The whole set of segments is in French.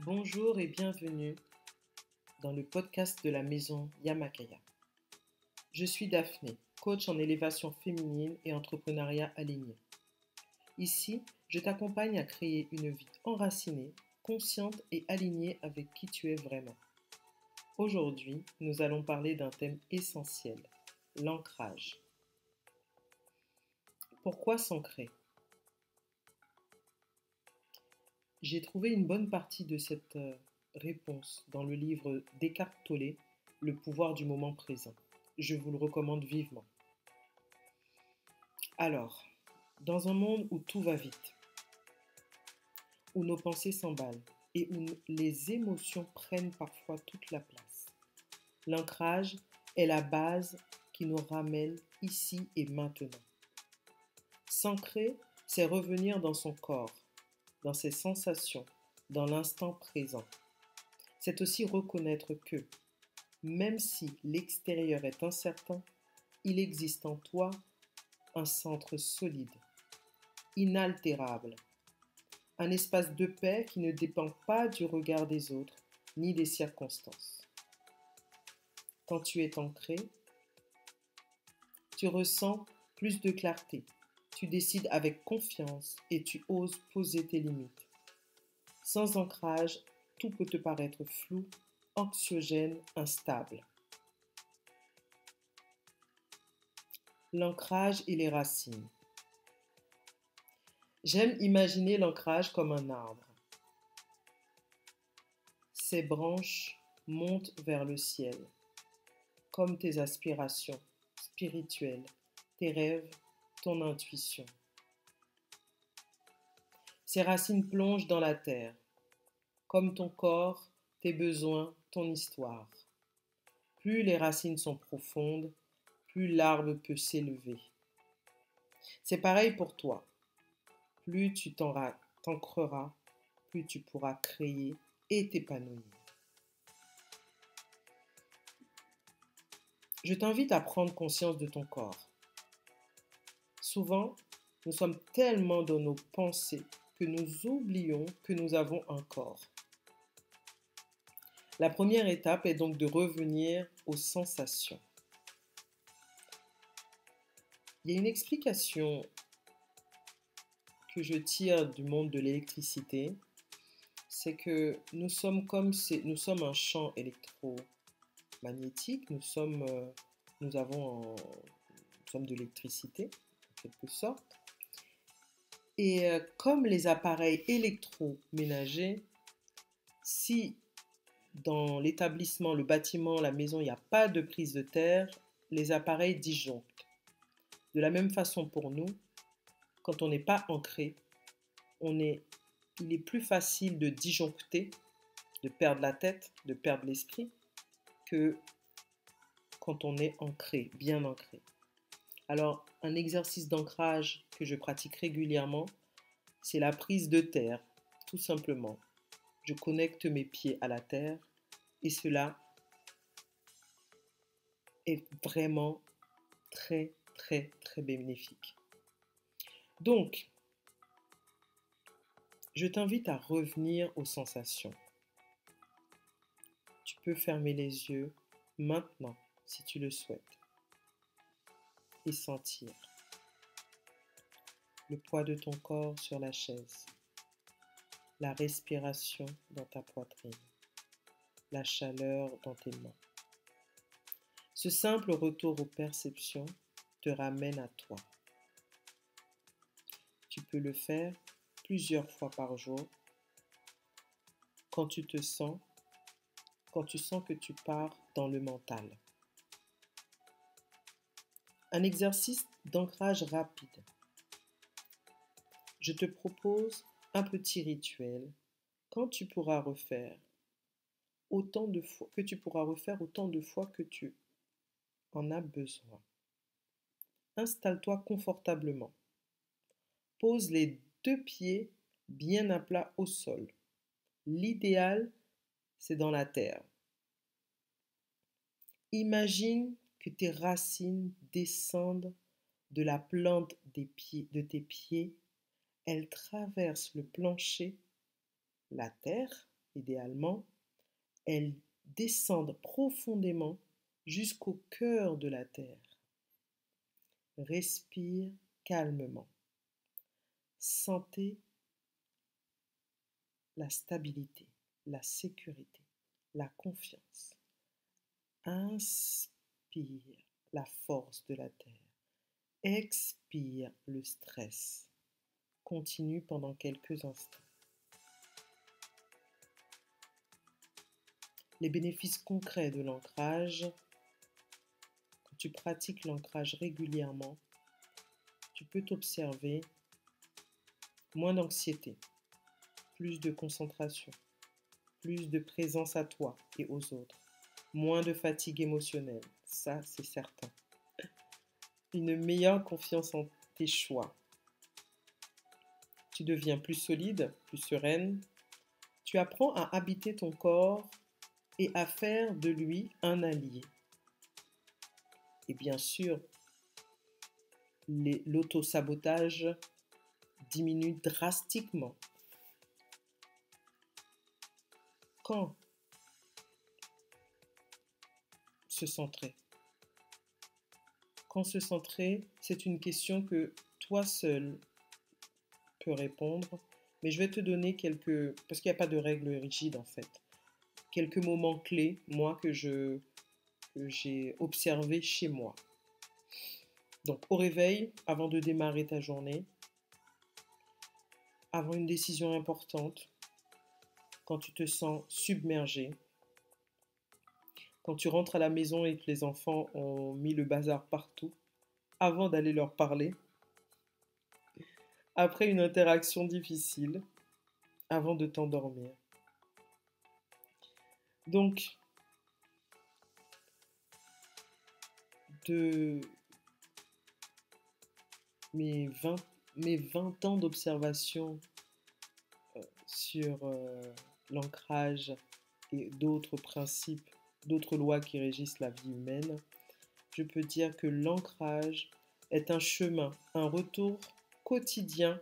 Bonjour et bienvenue dans le podcast de la maison Yamakaya. Je suis Daphné, coach en élévation féminine et entrepreneuriat aligné. Ici, je t'accompagne à créer une vie enracinée, consciente et alignée avec qui tu es vraiment. Aujourd'hui, nous allons parler d'un thème essentiel, l'ancrage. Pourquoi s'ancrer ? J'ai trouvé une bonne partie de cette réponse dans le livre d'Eckhart Tolle, Le pouvoir du moment présent. Je vous le recommande vivement. Alors, dans un monde où tout va vite, où nos pensées s'emballent et où les émotions prennent parfois toute la place, l'ancrage est la base qui nous ramène ici et maintenant. S'ancrer, c'est revenir dans son corps, dans ses sensations, dans l'instant présent. C'est aussi reconnaître que, même si l'extérieur est incertain, il existe en toi un centre solide, inaltérable, un espace de paix qui ne dépend pas du regard des autres ni des circonstances. Quand tu es ancré, tu ressens plus de clarté, tu décides avec confiance et tu oses poser tes limites. Sans ancrage, tout peut te paraître flou, anxiogène, instable. L'ancrage et les racines. J'aime imaginer l'ancrage comme un arbre. Ses branches montent vers le ciel, comme tes aspirations spirituelles, tes rêves, ton intuition. Ses racines plongent dans la terre, comme ton corps, tes besoins, ton histoire. Plus les racines sont profondes, plus l'arbre peut s'élever. C'est pareil pour toi. Plus tu t'ancreras, plus tu pourras créer et t'épanouir. Je t'invite à prendre conscience de ton corps. Souvent, nous sommes tellement dans nos pensées que nous oublions que nous avons un corps. La première étape est donc de revenir aux sensations. Il y a une explication que je tire du monde de l'électricité, c'est que nous sommes un champ électromagnétique, nous sommes de l'électricité, en quelque sorte. Et comme les appareils électroménagers, si dans l'établissement, le bâtiment, la maison, il n'y a pas de prise de terre, les appareils disjonctent. De la même façon pour nous, quand on n'est pas ancré, il est plus facile de disjoncter, de perdre la tête, de perdre l'esprit, que quand on est ancré, bien ancré. Alors, un exercice d'ancrage que je pratique régulièrement, c'est la prise de terre, tout simplement. Je connecte mes pieds à la terre et cela est vraiment très, très, très bénéfique. Donc, je t'invite à revenir aux sensations. Tu peux fermer les yeux maintenant si tu le souhaites et sentir le poids de ton corps sur la chaise, la respiration dans ta poitrine, la chaleur dans tes mains. Ce simple retour aux perceptions te ramène à toi. Tu peux le faire plusieurs fois par jour quand tu sens que tu pars dans le mental. Un exercice d'ancrage rapide. Je te propose un petit rituel que tu pourras refaire autant de fois que tu en as besoin. Installe-toi confortablement. Pose les 2 pieds bien à plat au sol. L'idéal, c'est dans la terre. Imagine que tes racines descendent de la plante de tes pieds, elles traversent le plancher, la terre, idéalement, elles descendent profondément jusqu'au cœur de la terre. Respire calmement. Sentez la stabilité, la sécurité, la confiance. Inspire la force de la terre. Expire le stress. Continue pendant quelques instants. Les bénéfices concrets de l'ancrage. Quand tu pratiques l'ancrage régulièrement, tu peux t'observer moins d'anxiété, plus de concentration, plus de présence à toi et aux autres, moins de fatigue émotionnelle, ça c'est certain. Une meilleure confiance en tes choix. Tu deviens plus solide, plus sereine. Tu apprends à habiter ton corps et à faire de lui un allié. Et bien sûr, l'auto-sabotage diminue drastiquement. Quand se centrer? Quand se centrer, c'est une question que toi seul peux répondre, mais je vais te donner parce qu'il n'y a pas de règle rigide en fait, quelques moments clés, moi, que j'ai observé chez moi. Donc, au réveil, avant de démarrer ta journée, avant une décision importante, quand tu te sens submergé, quand tu rentres à la maison et que les enfants ont mis le bazar partout, avant d'aller leur parler, après une interaction difficile, avant de t'endormir. Donc, de mes 20 ans d'observation sur l'ancrage et d'autres principes, d'autres lois qui régissent la vie humaine, je peux dire que l'ancrage est un chemin, un retour quotidien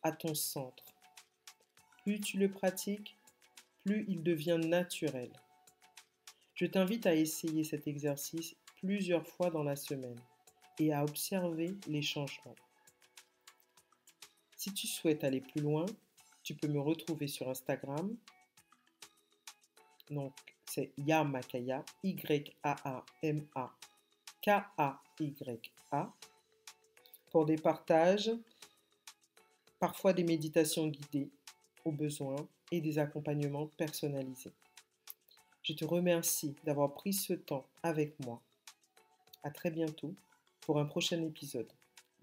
à ton centre. Plus tu le pratiques, plus il devient naturel. Je t'invite à essayer cet exercice plusieurs fois dans la semaine et à observer les changements. Si tu souhaites aller plus loin, tu peux me retrouver sur Instagram. Donc, c'est Yamakaya, Yaamakaya, pour des partages, parfois des méditations guidées au besoin et des accompagnements personnalisés. Je te remercie d'avoir pris ce temps avec moi. À très bientôt pour un prochain épisode.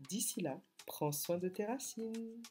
D'ici là, prends soin de tes racines.